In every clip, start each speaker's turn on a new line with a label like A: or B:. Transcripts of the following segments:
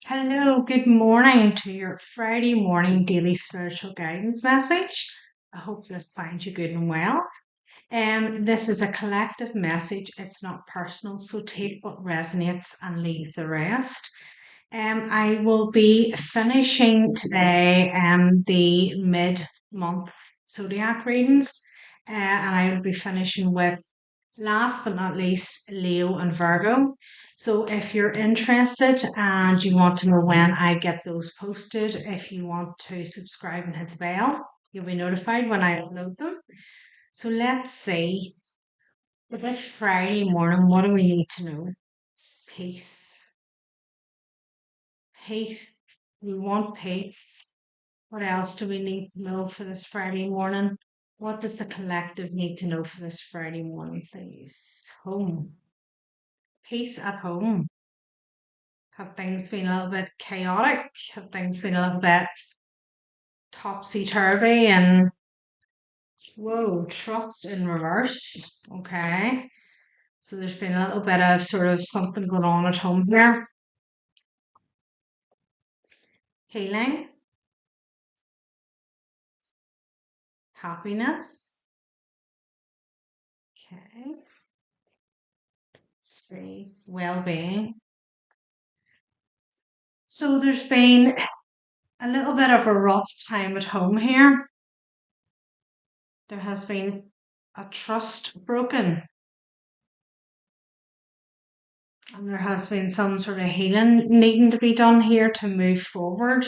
A: Hello, good morning to your Friday morning daily spiritual guidance message. I hope this finds you good and well. This is a collective message, it's not personal, so take what resonates and leave the rest. I will be finishing today the mid month zodiac readings, and I will be finishing with last but not least, Leo and Virgo. So if you're interested and you want to know when I get those posted, if you want to subscribe and hit the bell, you'll be notified when I upload them. So let's see. For this Friday morning, what do we need to know? Peace. Peace. We want peace. What else do we need to know for this Friday morning? What does the collective need to know for this Friday morning, please? Home. Peace at home. Have things been a little bit chaotic? Have things been a little bit topsy turvy? And whoa, trust in reverse. Okay. So there's been a little bit of sort of something going on at home here. Healing, happiness. Okay. See, well being. So there's been a little bit of a rough time at home here. There has been a trust broken. And there has been some sort of healing needing to be done here to move forward.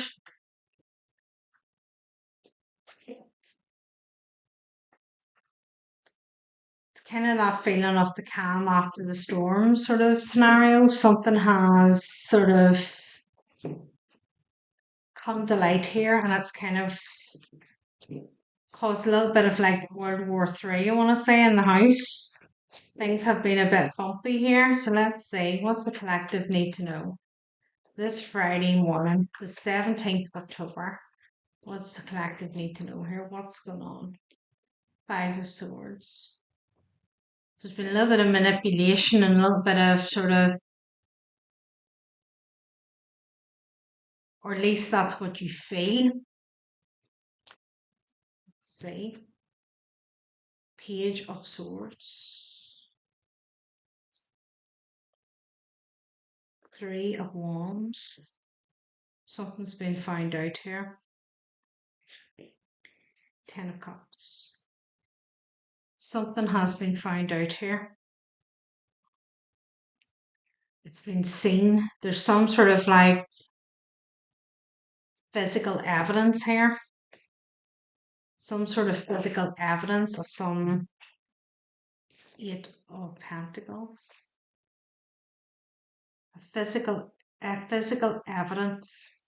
A: It's kind of that feeling of the calm after the storm sort of scenario. Something has sort of come to light here, and it's kind of caused a little bit of like World War III, I want to say, in the house. Things have been a bit bumpy here. So let's see, what's the collective need to know? This Friday morning, the 17th of October, what's the collective need to know here? What's going on? Five of Swords. So there's been a little bit of manipulation and a little bit of sort of, or at least that's what you feel. Let's see. Page of Swords. Three of Wands. Something's been found out here. Ten of Cups. Something has been found out here. It's been seen. There's some sort of like physical evidence here. Some sort of physical evidence of some Eight of Pentacles. A physical evidence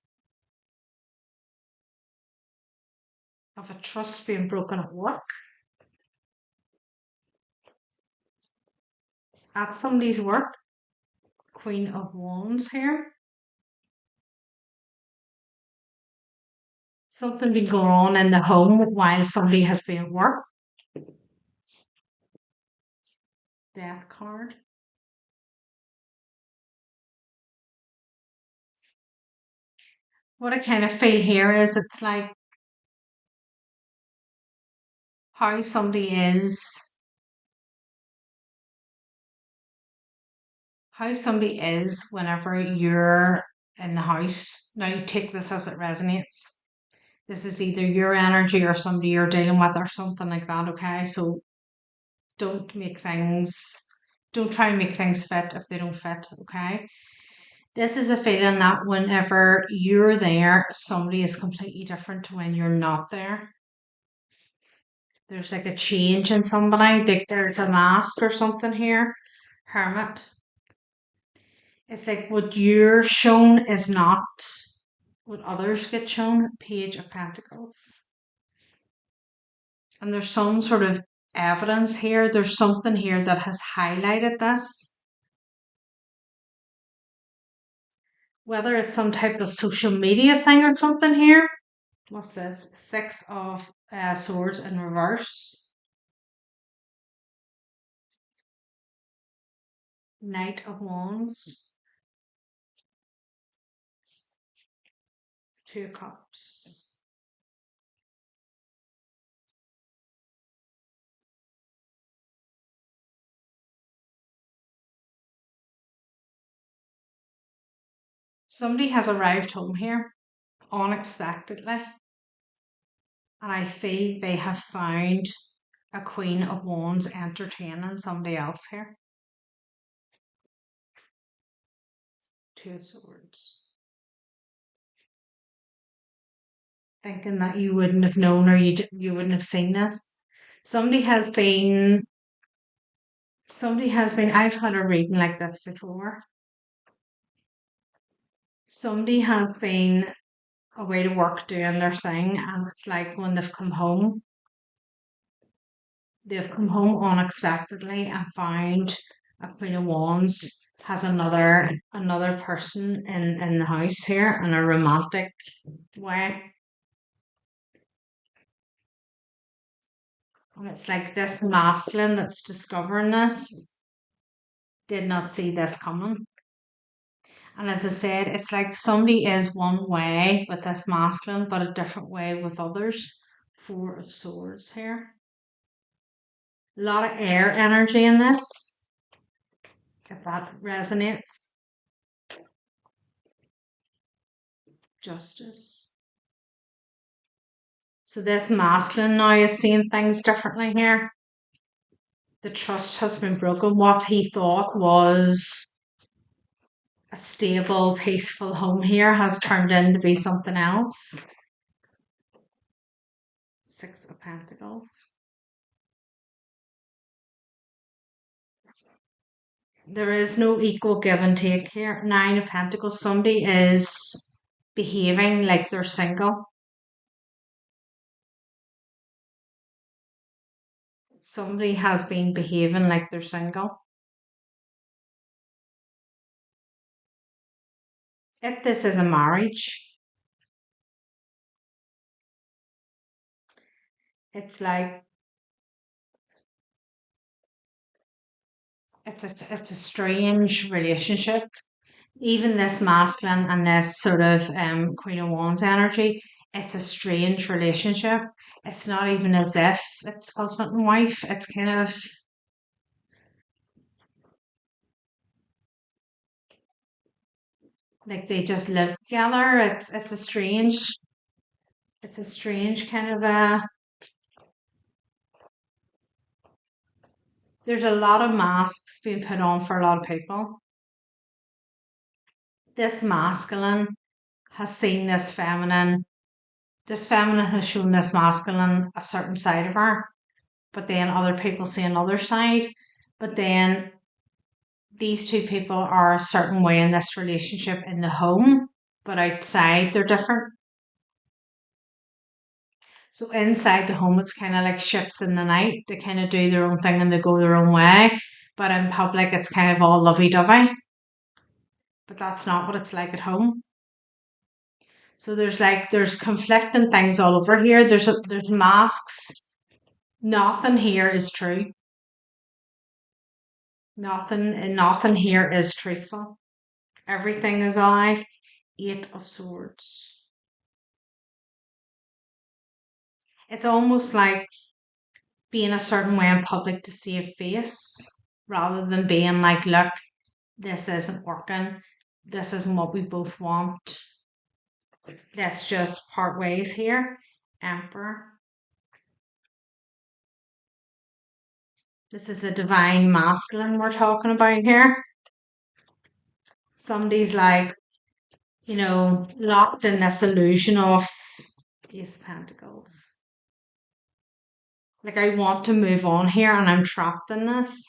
A: of a trust being broken at work, at somebody's work. Queen of Wands here. Something been going on in the home while somebody has been at work. Death card. What I kind of feel here is it's like how somebody is, whenever you're in the house. Now you take this as it resonates. This is either your energy or somebody you're dealing with or something like that, okay? So don't try and make things fit if they don't fit, okay? This is a feeling that whenever you're there, somebody is completely different to when you're not there. There's like a change in somebody. Like there's a mask or something here. Hermit. It's like what you're shown is not what others get shown. Page of Pentacles. And there's some sort of evidence here. There's something here that has highlighted this. Whether it's some type of social media thing or something here. What's this? Six of Swords in reverse. Knight of Wands. Two of Cups. Somebody has arrived home here unexpectedly, and I feel they have found a Queen of Wands entertaining somebody else here. Two of Swords. Thinking that you wouldn't have known or you wouldn't have seen this. Somebody has been, I've had a reading like this before. Somebody has been away to work doing their thing, and it's like when they've come home unexpectedly and found a Queen of Wands has another person in the house here in a romantic way. And it's like this masculine that's discovering this did not see this coming. And as I said, it's like somebody is one way with this masculine, but a different way with others. Four of Swords here. A lot of air energy in this. If that resonates. Justice. So this masculine now is seeing things differently here. The trust has been broken. What he thought was a stable, peaceful home here has turned into be something else. Six of Pentacles. There is no equal give and take here. Nine of Pentacles. Somebody is behaving like they're single. Somebody has been behaving like they're single. If this is a marriage, it's like it's a strange relationship. Even this masculine and this sort of Queen of Wands energy, it's a strange relationship. It's not even as if it's husband and wife. It's kind of like they just live together. It's a strange kind of a. There's a lot of masks being put on for a lot of people. This masculine has seen this feminine. This feminine has shown this masculine a certain side of her, but then other people see another side. But then these two people are a certain way in this relationship in the home, but outside they're different. So inside the home, it's kind of like ships in the night. They kind of do their own thing and they go their own way. But in public, it's kind of all lovey dovey. But that's not what it's like at home. So there's conflicting things all over here. There's masks. Nothing here is true. Nothing here is truthful. Everything is a lie. Eight of Swords. It's almost like being a certain way in public to save face rather than being like, look, this isn't working. This isn't what we both want. Let's just part ways here. Emperor. This is a divine masculine we're talking about here. Somebody's like, locked in this illusion of Ace of Pentacles. Like, I want to move on here and I'm trapped in this.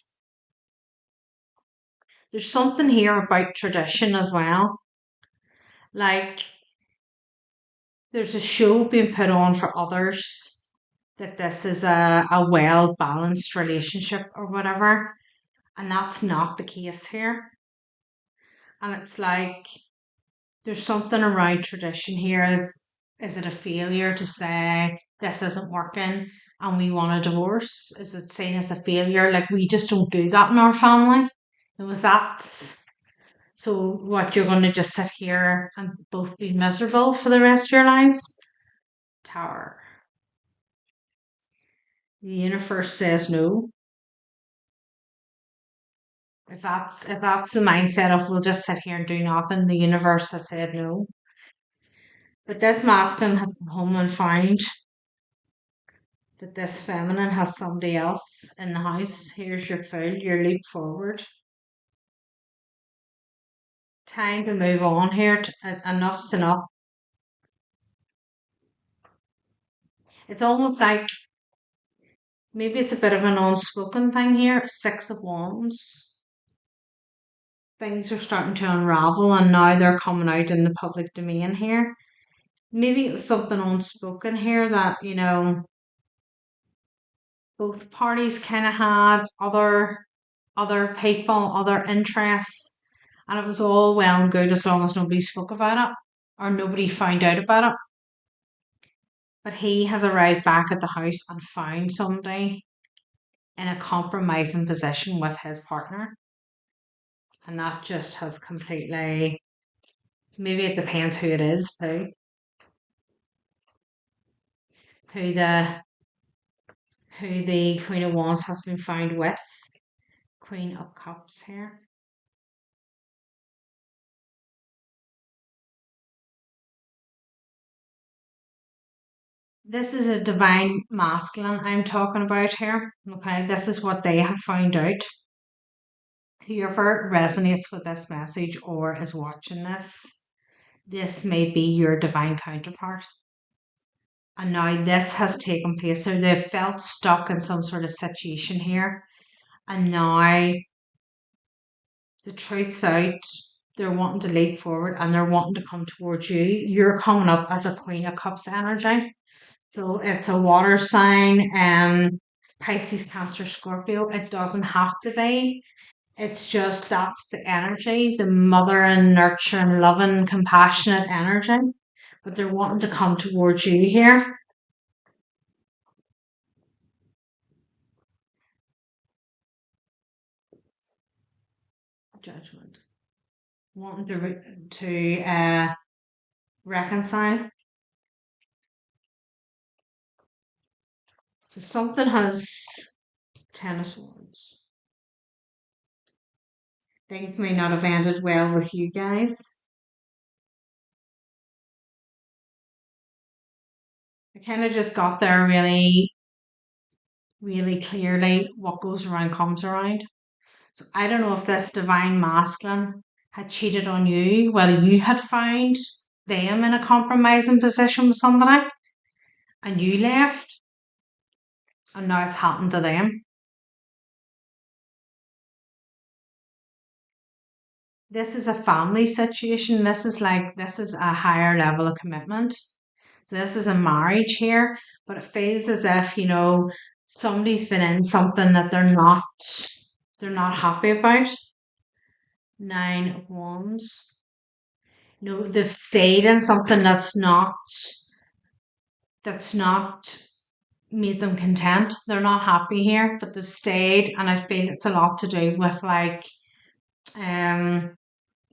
A: There's something here about tradition as well. Like, there's a show being put on for others that this is a well balanced relationship or whatever. And that's not the case here. And it's like, there's something around tradition here. Is it a failure to say this isn't working and we want a divorce? Is it seen as a failure? Like we just don't do that in our family. It was that. So what, you're going to just sit here and both be miserable for the rest of your lives? Tower. The universe says no. If that's the mindset of we'll just sit here and do nothing, the universe has said no. But this masculine has come home and found that this feminine has somebody else in the house. Here's your fool, your leap forward. Time to move on here. Enough's enough. It's almost like maybe it's a bit of an unspoken thing here. Six of Wands. Things are starting to unravel and now they're coming out in the public domain here. Maybe it was something unspoken here that, both parties kind of had other people, other interests, and it was all well and good as long as nobody spoke about it or nobody found out about it. But he has arrived back at the house and found somebody in a compromising position with his partner. And that just has completely, maybe it depends who it is too. Who the Queen of Wands has been found with. Queen of Cups here. This is a divine masculine I'm talking about here. Okay, this is what they have found out. Whoever resonates with this message or is watching this may be your divine counterpart. And now this has taken place. So they've felt stuck in some sort of situation here. And now the truth's out. They're wanting to leap forward and they're wanting to come towards you. You're coming up as a Queen of Cups energy. So it's a water sign, Pisces, Cancer, Scorpio. It doesn't have to be. It's just that's the energy, the mother and nurturing, loving, compassionate energy. But they're wanting to come towards you here. Judgment. Wanting to reconcile. So something has Ten of Swords. Things may not have ended well with you guys. I kind of just got there really, really clearly. What goes around comes around. So I don't know if this divine masculine had cheated on you, whether you had found them in a compromising position with somebody and you left, and now it's happened to them. This is a family situation. This is a higher level of commitment. So this is a marriage here, but it feels as if, somebody's been in something that they're not happy about. Nine of Wands. They've stayed in something that's not made them content. They're not happy here, but they've stayed, and I feel it's a lot to do with um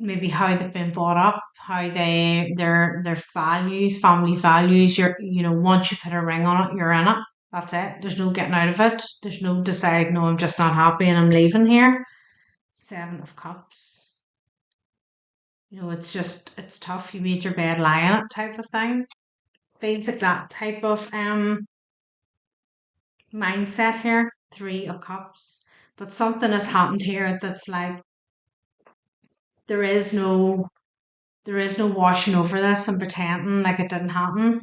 A: maybe how they've been brought up, how their values, family values. Once you put a ring on it, you're in it. That's it. There's no getting out of it. There's no decide, no, I'm just not happy and I'm leaving here. Seven of Cups. It's tough. You made your bed, lie in it type of thing. Feels like that type of mindset here. Three of Cups. But something has happened here that's like there is no washing over this and pretending like it didn't happen.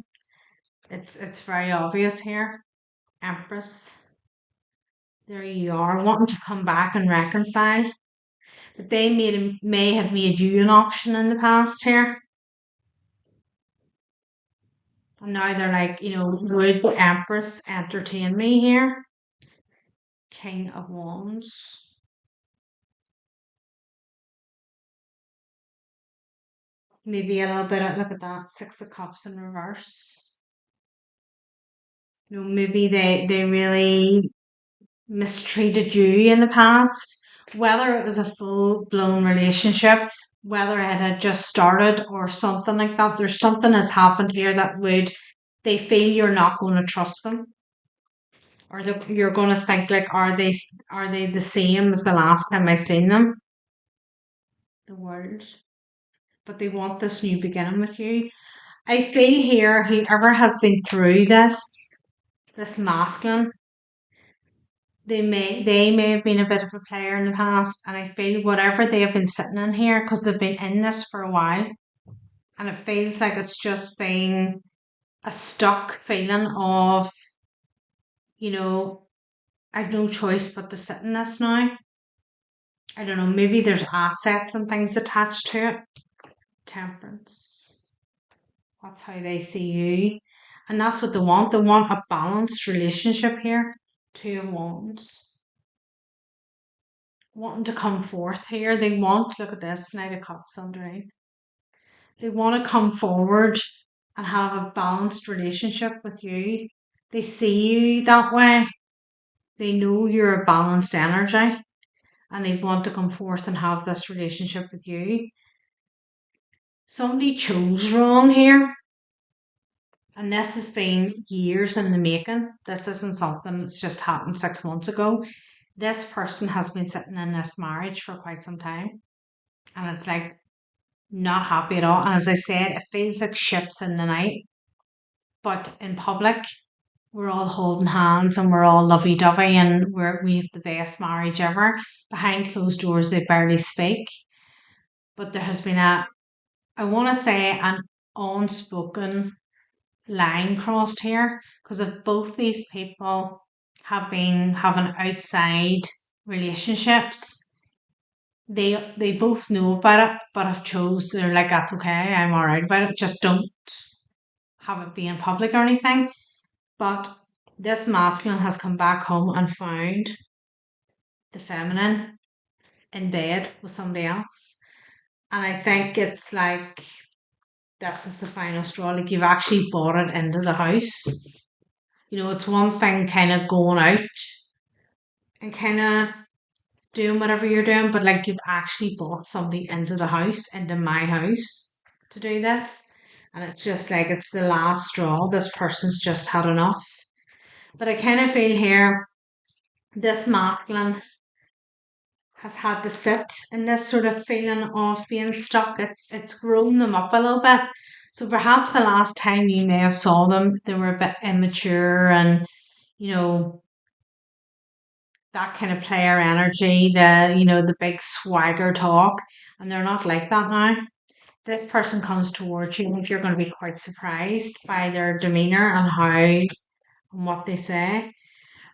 A: It's very obvious here. Empress. There you are, wanting to come back and reconcile. But they may have made you an option in the past here. And now they're like, would the Empress entertain me here? King of Wands. Maybe a little bit of, look at that, Six of Cups in reverse. Maybe they really mistreated you in the past, whether it was a full blown relationship, whether it had just started or something like that. There's something has happened here that would, they feel you're not going to trust them, or that you're going to think like, are they the same as the last time I seen them? The world, but they want this new beginning with you. I feel here, whoever has been through this masculine, they may have been a bit of a player in the past, and I feel whatever they have been sitting in here, because they've been in this for a while, and it feels like it's just been a stuck feeling of, you know, I've no choice but to sit in this now. I don't know, maybe there's assets and things attached to it. Temperance. That's how they see you. And that's what they want. They want a balanced relationship here. Two of Wands. Wanting to come forth here. They want, look at this, Knight of Cups underneath. They want to come forward and have a balanced relationship with you. They see you that way. They know you're a balanced energy, and they want to come forth and have this relationship with you. Somebody chose wrong here, and this has been years in the making. This isn't something that's just happened 6 months ago. This person has been sitting in this marriage for quite some time, and it's like not happy at all. And as I said, it feels like ships in the night, but in public, we're all holding hands and we're all lovey dovey and we have the best marriage ever. Behind closed doors, they barely speak. But there has been I want to say, an unspoken line crossed here, because if both these people have been having outside relationships, they both know about it, but have chose, they're like, that's okay, I'm all right about it, just don't have it be in public or anything. But this masculine has come back home and found the feminine in bed with somebody else. And I think it's like, this is the final straw. Like, you've actually brought it into the house. You know, it's one thing kind of going out and kind of doing whatever you're doing, but like, you've actually brought somebody into the house, into my house, to do this. And it's just like, it's the last straw. This person's just had enough. But I kind of feel here, this masculine has had to sit in this sort of feeling of being stuck. It's grown them up a little bit. So perhaps the last time you may have saw them, they were a bit immature and, you know, that kind of player energy, the big swagger talk, and they're not like that now. This person comes towards you, and if you're going to be quite surprised by their demeanor and how and what they say.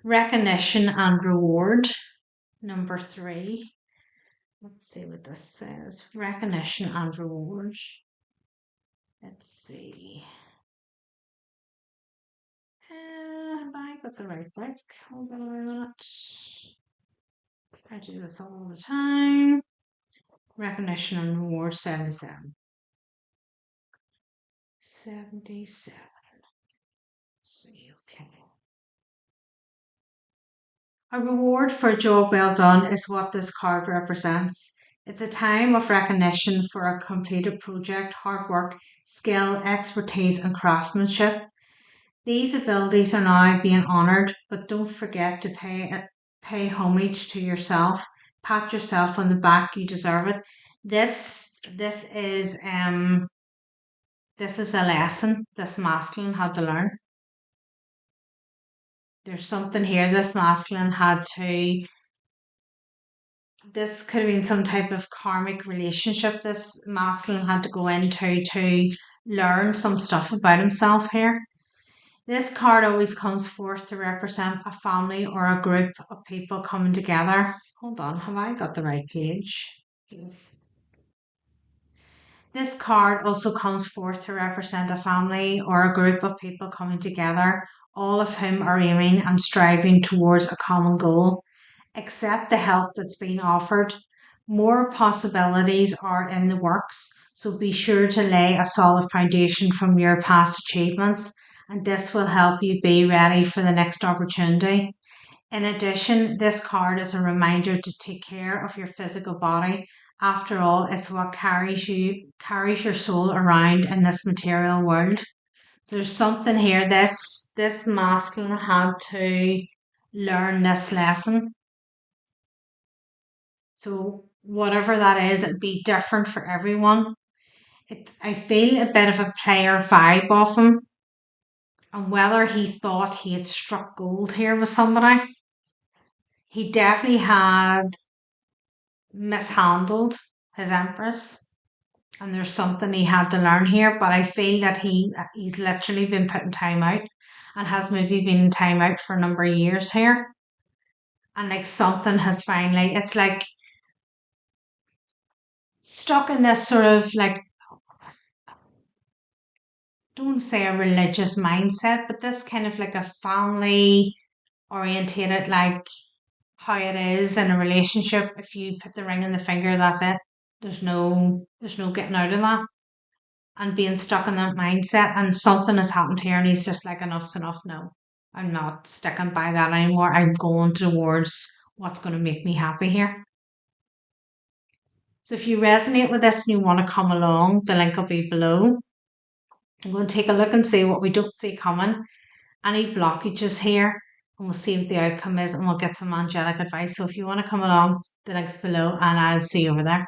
A: Recognition and reward, number 3. Let's see what this says. Recognition and reward. Let's see. Have I got the right book? Hold on a minute. I do this all the time. Recognition and reward, 77. 77. Let's see, okay. A reward for a job well done is what this card represents. It's a time of recognition for a completed project, hard work, skill, expertise, and craftsmanship. These abilities are now being honoured, but don't forget to pay homage to yourself. Pat yourself on the back. You deserve it. This is a lesson this masculine had to learn. There's something here this masculine had to. This could have been some type of karmic relationship this masculine had to go into to learn some stuff about himself here. This card always comes forth to represent a family or a group of people coming together. Hold on, have I got the right page? Yes. This card also comes forth to represent a family or a group of people coming together, all of whom are aiming and striving towards a common goal. Accept the help that's been offered. More possibilities are in the works, so be sure to lay a solid foundation from your past achievements, and this will help you be ready for the next opportunity. In addition, this card is a reminder to take care of your physical body After all, it's what carries your soul around in this material world. There's something here. This masculine had to learn this lesson. So whatever that is, it'd be different for everyone. I feel a bit of a player vibe off him, and whether he thought he had struck gold here with somebody, he definitely had mishandled his empress, and there's something he had to learn here. But I feel that he's literally been put in time out, and has maybe been in time out for a number of years here, and like something has finally. It's like stuck in this sort of like, don't say a religious mindset, but this kind of like a family orientated, like how it is in a relationship. If you put the ring in the finger, that's it. There's no getting out of that. And being stuck in that mindset, and something has happened here, and he's just like, enough's enough. No, I'm not sticking by that anymore. I'm going towards what's going to make me happy here. So if you resonate with this and you want to come along, the link will be below. I'm going to take a look and see what we don't see coming, any blockages here, and we'll see what the outcome is, and we'll get some angelic advice. So if you want to come along, the link's below, and I'll see you over there.